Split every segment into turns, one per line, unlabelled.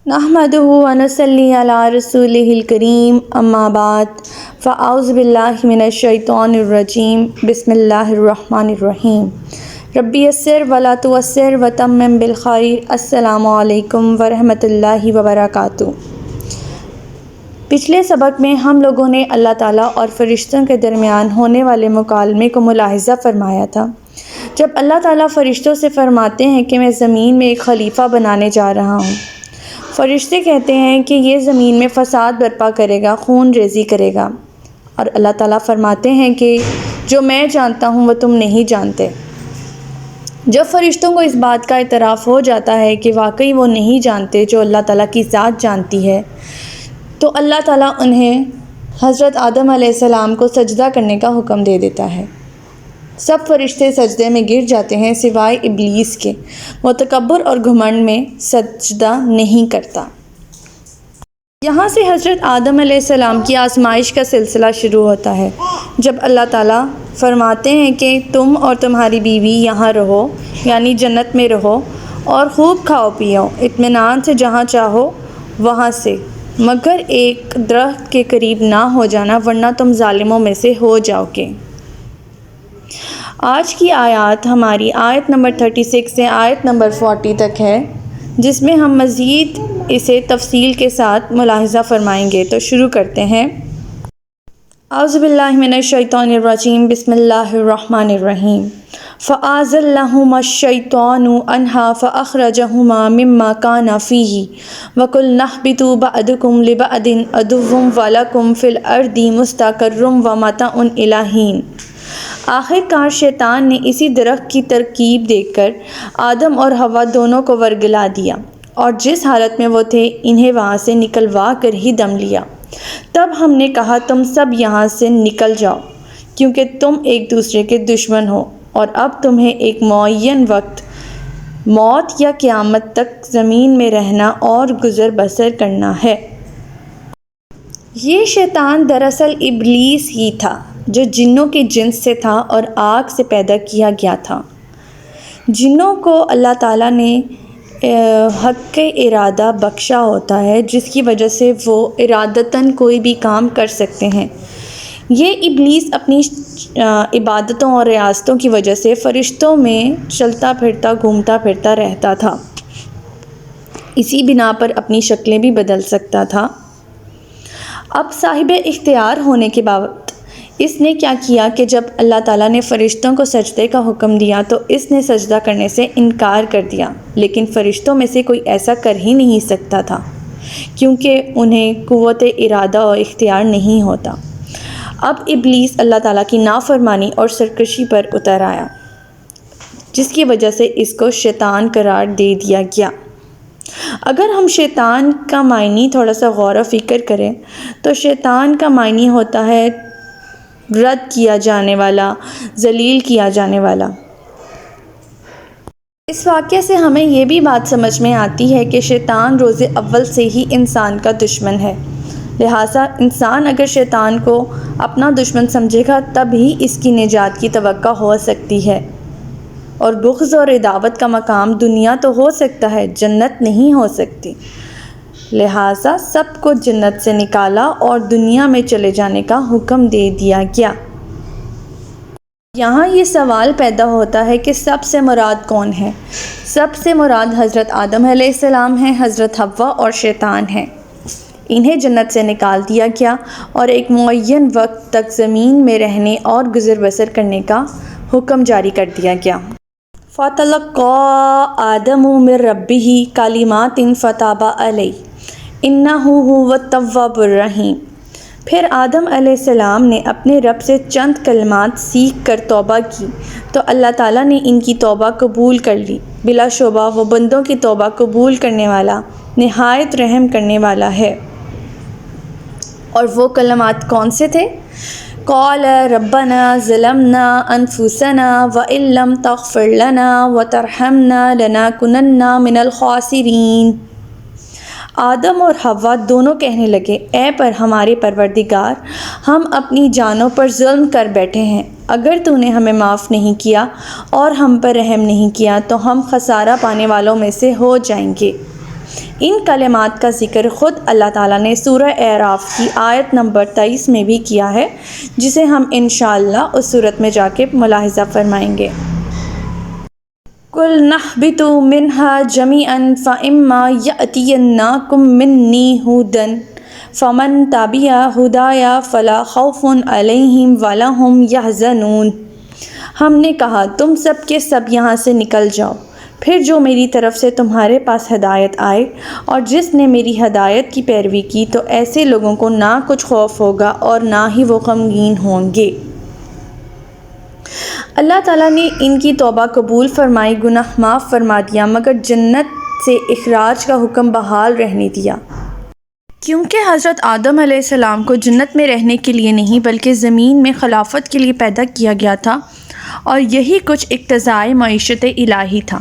نحمدہ ونصلی علی رسولہ الکریم اما بعد فاعوذ باللہ من الشیطان الرجیم بسم اللہ الرحمن الرحیم ربی یسر ولا تعسر وتمم بالخیر۔ السلام علیکم ورحمۃ اللہ وبرکاتہ۔ پچھلے سبق میں ہم لوگوں نے اللہ تعالیٰ اور فرشتوں کے درمیان ہونے والے مکالمے کو ملاحظہ فرمایا تھا۔ جب اللہ تعالیٰ فرشتوں سے فرماتے ہیں کہ میں زمین میں ایک خلیفہ بنانے جا رہا ہوں، فرشتے کہتے ہیں کہ یہ زمین میں فساد برپا کرے گا، خون ریزی کرے گا، اور اللہ تعالیٰ فرماتے ہیں کہ جو میں جانتا ہوں وہ تم نہیں جانتے۔ جب فرشتوں کو اس بات کا اعتراف ہو جاتا ہے کہ واقعی وہ نہیں جانتے جو اللہ تعالیٰ کی ذات جانتی ہے، تو اللہ تعالیٰ انہیں حضرت آدم علیہ السلام کو سجدہ کرنے کا حکم دے دیتا ہے۔ سب فرشتے سجدے میں گر جاتے ہیں سوائے ابلیس کے، وہ تکبر اور گھمنڈ میں سجدہ نہیں کرتا۔ یہاں سے حضرت آدم علیہ السلام کی آزمائش کا سلسلہ شروع ہوتا ہے، جب اللہ تعالیٰ فرماتے ہیں کہ تم اور تمہاری بیوی یہاں رہو، یعنی جنت میں رہو، اور خوب کھاؤ پیو اطمینان سے، جہاں چاہو وہاں سے، مگر ایک درخت کے قریب نہ ہو جانا ورنہ تم ظالموں میں سے ہو جاؤ گے۔ آج کی آیات ہماری آیت نمبر 36 سے آیت نمبر 40 تک ہے، جس میں ہم مزید اسے تفصیل کے ساتھ ملاحظہ فرمائیں گے۔ تو شروع کرتے ہیں۔ اعوذ باللہ من الشیطان الرجیم، بسم اللہ الرحمن الرحیم۔ فَأَزَلَّهُمَا الشَّيْطَانُ عَنْهَا فَأَخْرَجَهُمَا مِمَّا كَانَا فِيهِ وَقُلْنَا اهْبِطُوا بَعْضُكُمْ لِبَعْضٍ عَدُوٌّ وَلَكُمْ فِي الْأَرْضِ مُسْتَقَرٌّ وَمَتَاعٌ إِلَىٰ حِینٍ۔ آخر کار شیطان نے اسی درخت کی ترکیب دیکھ کر آدم اور حوا دونوں کو ورگلا دیا، اور جس حالت میں وہ تھے انہیں وہاں سے نکلوا کر ہی دم لیا۔ تب ہم نے کہا تم سب یہاں سے نکل جاؤ، کیونکہ تم ایک دوسرے کے دشمن ہو، اور اب تمہیں ایک معین وقت، موت یا قیامت تک زمین میں رہنا اور گزر بسر کرنا ہے۔ یہ شیطان دراصل ابلیس ہی تھا، جو جنوں کے جنس سے تھا اور آگ سے پیدا کیا گیا تھا۔ جنوں کو اللہ تعالیٰ نے حق ارادہ بخشا ہوتا ہے، جس کی وجہ سے وہ ارادتاً کوئی بھی کام کر سکتے ہیں۔ یہ ابلیس اپنی عبادتوں اور ریاستوں کی وجہ سے فرشتوں میں چلتا پھرتا گھومتا پھرتا رہتا تھا، اسی بنا پر اپنی شکلیں بھی بدل سکتا تھا۔ اب صاحب اختیار ہونے کے بعد اس نے کیا کیا کہ جب اللہ تعالیٰ نے فرشتوں کو سجدے کا حکم دیا تو اس نے سجدہ کرنے سے انکار کر دیا، لیکن فرشتوں میں سے کوئی ایسا کر ہی نہیں سکتا تھا، کیونکہ انہیں قوت ارادہ اور اختیار نہیں ہوتا۔ اب ابلیس اللہ تعالیٰ کی نافرمانی اور سرکشی پر اتر آیا، جس کی وجہ سے اس کو شیطان قرار دے دیا گیا۔ اگر ہم شیطان کا معنی تھوڑا سا غور و فکر کریں تو شیطان کا معنی ہوتا ہے رد کیا جانے والا، ذلیل کیا جانے والا۔ اس واقعے سے ہمیں یہ بھی بات سمجھ میں آتی ہے کہ شیطان روز اول سے ہی انسان کا دشمن ہے، لہٰذا انسان اگر شیطان کو اپنا دشمن سمجھے گا تب ہی اس کی نجات کی توقع ہو سکتی ہے، اور بغض اور عداوت کا مقام دنیا تو ہو سکتا ہے، جنت نہیں ہو سکتی، لہٰذا سب کو جنت سے نکالا اور دنیا میں چلے جانے کا حکم دے دیا گیا۔ یہاں یہ سوال پیدا ہوتا ہے کہ سب سے مراد کون ہے؟ سب سے مراد حضرت آدم علیہ السلام ہیں، حضرت حوا اور شیطان ہیں۔ انہیں جنت سے نکال دیا گیا اور ایک معین وقت تک زمین میں رہنے اور گزر بسر کرنے کا حکم جاری کر دیا گیا۔ فَتَلَقَّىٰ آدَمُ مِن رَّبِّهِ كَلِمَاتٍ فَتَابَ عَلَيْهِ إِنَّهُ هُوَ التَّوَّابُ الرَّحِيمُ۔ پھر آدم علیہ السلام نے اپنے رب سے چند کلمات سیکھ کر توبہ کی تو اللہ تعالیٰ نے ان کی توبہ قبول کر لی۔ بلا شبہ وہ بندوں کی توبہ قبول کرنے والا، نہایت رحم کرنے والا ہے۔ اور وہ کلمات کون سے تھے؟ قال ربنا ظلمنا انفسنا وان لم تغفر لنا وترحمنا لنكونن من الخاسرین۔ آدم اور حوا دونوں کہنے لگے، اے پر ہمارے پروردگار، ہم اپنی جانوں پر ظلم کر بیٹھے ہیں، اگر تو نے ہمیں معاف نہیں کیا اور ہم پر رحم نہیں کیا تو ہم خسارہ پانے والوں میں سے ہو جائیں گے۔ ان کلمات کا ذکر خود اللہ تعالیٰ نے سورہ اعراف کی آیت نمبر 23 میں بھی کیا ہے، جسے ہم انشاءاللہ اس صورت میں جا کے ملاحظہ فرمائیں گے۔ قُلْ نَهْبِطُوا مِنْهَا جَمِيعًا فَإِمَّا يَأْتِيَنَّكُم مِّنِّي هُدًى فَمَن تَبِعَ هُدَايَ فَلَا خَوْفٌ عَلَيْهِمْ وَلَا هُمْ يَحْزَنُونَ۔ ہم نے کہا تم سب کے سب یہاں سے نکل جاؤ، پھر جو میری طرف سے تمہارے پاس ہدایت آئے اور جس نے میری ہدایت کی پیروی کی تو ایسے لوگوں کو نہ کچھ خوف ہوگا اور نہ ہی وہ غمگین ہوں گے۔ اللہ تعالیٰ نے ان کی توبہ قبول فرمائی، گناہ معاف فرما دیا، مگر جنت سے اخراج کا حکم بحال رہنے دیا، کیونکہ حضرت آدم علیہ السلام کو جنت میں رہنے کے لیے نہیں بلکہ زمین میں خلافت کے لیے پیدا کیا گیا تھا، اور یہی کچھ اقتضائے معیشت الہی تھا۔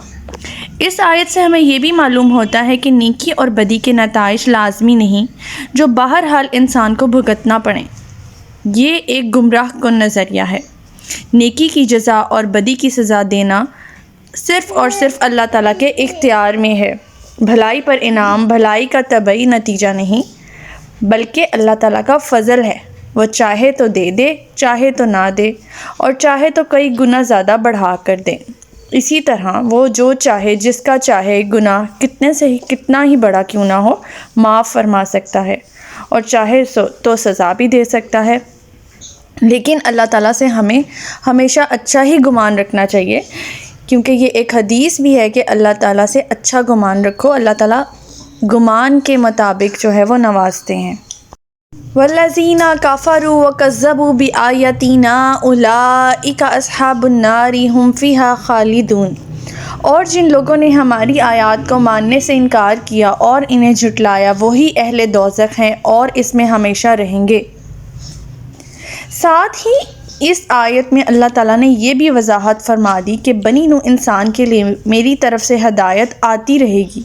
اس آیت سے ہمیں یہ بھی معلوم ہوتا ہے کہ نیکی اور بدی کے نتائج لازمی نہیں جو بہرحال انسان کو بھگتنا پڑیں۔ یہ ایک گمراہ کن نظریہ ہے۔ نیکی کی جزا اور بدی کی سزا دینا صرف اور صرف اللہ تعالیٰ کے اختیار میں ہے۔ بھلائی پر انعام بھلائی کا طبعی نتیجہ نہیں بلکہ اللہ تعالیٰ کا فضل ہے، وہ چاہے تو دے دے، چاہے تو نہ دے، اور چاہے تو کئی گنا زیادہ بڑھا کر دے۔ اسی طرح وہ جو چاہے جس کا چاہے گناہ کتنا ہی بڑا کیوں نہ ہو معاف فرما سکتا ہے، اور چاہے تو سزا بھی دے سکتا ہے۔ لیکن اللہ تعالیٰ سے ہمیں ہمیشہ اچھا ہی گمان رکھنا چاہیے، کیونکہ یہ ایک حدیث بھی ہے کہ اللہ تعالیٰ سے اچھا گمان رکھو، اللہ تعالیٰ گمان کے مطابق جو ہے وہ نوازتے ہیں۔ وَالَّذِينَ كَفَرُوا وَكَذَّبُوا بِآيَاتِنَا أُولَٰئِكَ أَصْحَابُ النَّارِ هُمْ فِيهَا خَالِدُونَ۔ اور جن لوگوں نے ہماری آیات کو ماننے سے انکار کیا اور انہیں جھٹلایا وہی اہل دوزخ ہیں اور اس میں ہمیشہ رہیں گے۔ ساتھ ہی اس آیت میں اللہ تعالیٰ نے یہ بھی وضاحت فرما دی کہ بنی نوع انسان کے لیے میری طرف سے ہدایت آتی رہے گی،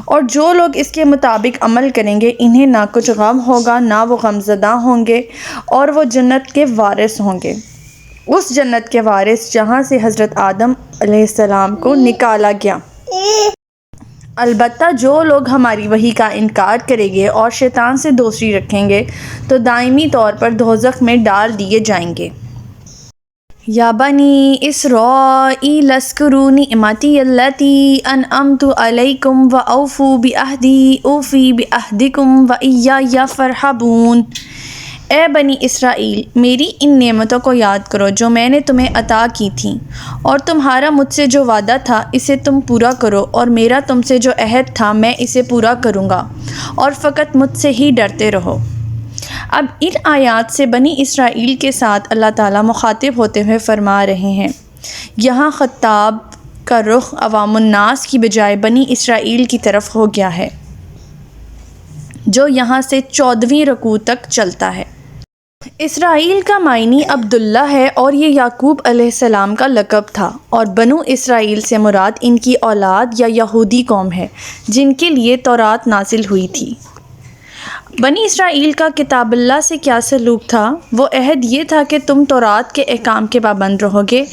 اور جو لوگ اس کے مطابق عمل کریں گے انہیں نہ کچھ غم ہوگا، نہ وہ غم زدہ ہوں گے، اور وہ جنت کے وارث ہوں گے، اس جنت کے وارث جہاں سے حضرت آدم علیہ السلام کو نکالا گیا۔ البتہ جو لوگ ہماری وحی کا انکار کریں گے اور شیطان سے دوستی رکھیں گے تو دائمی طور پر دوزخ میں ڈال دیے جائیں گے۔ یا بنی اسرائیل اذکروا نعمتی التی انعمت علیکم واوفوا بعہدی اوفی بعہدکم وایای فارہبون۔ اے بنی اسرائیل، میری ان نعمتوں کو یاد کرو جو میں نے تمہیں عطا کی تھیں، اور تمہارا مجھ سے جو وعدہ تھا اسے تم پورا کرو، اور میرا تم سے جو عہد تھا میں اسے پورا کروں گا، اور فقط مجھ سے ہی ڈرتے رہو۔ اب ان آیات سے بنی اسرائیل کے ساتھ اللہ تعالیٰ مخاطب ہوتے ہوئے فرما رہے ہیں۔ یہاں خطاب کا رخ عوام الناس کی بجائے بنی اسرائیل کی طرف ہو گیا ہے، جو یہاں سے 14ویں رکوع تک چلتا ہے۔ اسرائیل کا معنی عبداللہ ہے اور یہ یعقوب علیہ السلام کا لقب تھا، اور بنو اسرائیل سے مراد ان کی اولاد یا یہودی قوم ہے جن کے لیے تورات نازل ہوئی تھی۔ بنی اسرائیل کا کتاب اللہ سے کیا سلوک تھا؟ وہ عہد یہ تھا کہ تم تورات کے احکام کے پابند رہو گے،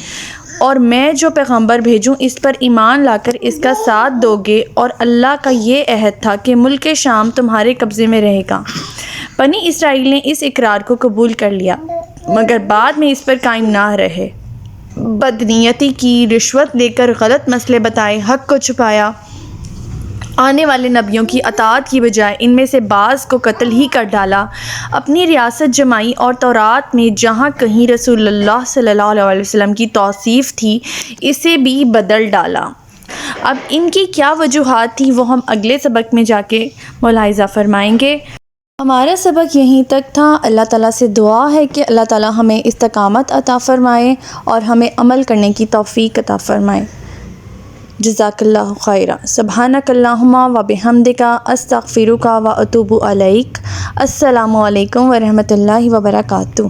اور میں جو پیغمبر بھیجوں اس پر ایمان لا کر اس کا ساتھ دو گے، اور اللہ کا یہ عہد تھا کہ ملک شام تمہارے قبضے میں رہے گا۔ بنی اسرائیل نے اس اقرار کو قبول کر لیا، مگر بعد میں اس پر قائم نہ رہے، بدنیتی کی، رشوت لے کر غلط مسئلے بتائے، حق کو چھپایا، آنے والے نبیوں کی اطاعت کی بجائے ان میں سے بعض کو قتل ہی کر ڈالا، اپنی ریاست جمائی، اور تورات میں جہاں کہیں رسول اللہ صلی اللہ علیہ وسلم کی توصیف تھی اسے بھی بدل ڈالا۔ اب ان کی کیا وجوہات تھی وہ ہم اگلے سبق میں جا کے ملاحظہ فرمائیں گے۔ ہمارا سبق یہیں تک تھا۔ اللہ تعالیٰ سے دعا ہے کہ اللہ تعالیٰ ہمیں استقامت عطا فرمائے اور ہمیں عمل کرنے کی توفیق عطا فرمائے۔ جزاک اللہ خیرا۔ سبحانک اللہم و بحمدک استغفرک و اتوب الیک۔ السلام علیکم ورحمۃ اللہ وبرکاتہ۔